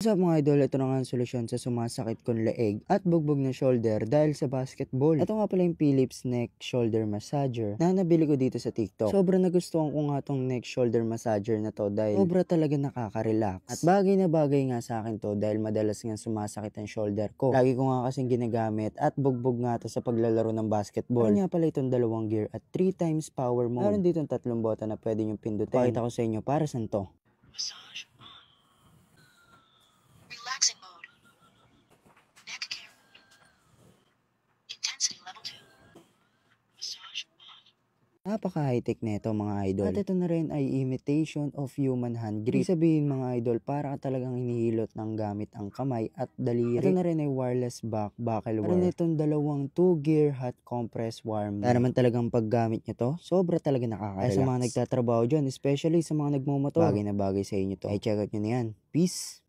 What's up mga idol, ito na nga ang solusyon sa sumasakit kong leeg at bugbog na shoulder dahil sa basketball. Ito nga pala yung Philips Neck Shoulder Massager na nabili ko dito sa TikTok. Sobrang nagustuhan ko nga tong neck shoulder massager na to dahil sobra talaga nakaka-relax. At bagay na bagay nga sa akin to dahil madalas nga sumasakit ang shoulder ko. Lagi ko nga kasing ginagamit at bugbog nga to sa paglalaro ng basketball. Meron nga pala itong dalawang gear at 3 times power mode. Meron dito 3 bota na pwede nyo pindutin. Pakita ko sa inyo para saan to. Massage on. Relaxing mode. Neck care. Intensity level 2. Massage on. Napaka-high-tech nito mga idol. At ito na rin ay imitation of human hand grip. Ibig sabihin mga idol, para ka talagang hinihilot ng gamit ang kamay at daliri. Ito na rin ay wireless buckle wire. Meron itong dalawang 2-gear hot compress warm. Kaya naman talagang paggamit nyo to, sobra talaga nakaka-relax. Kaya sa mga nagtatrabaho dyan, especially sa mga nagmumotor, bagay na bagay sa inyo to. Ay check out nyo na yan. Peace!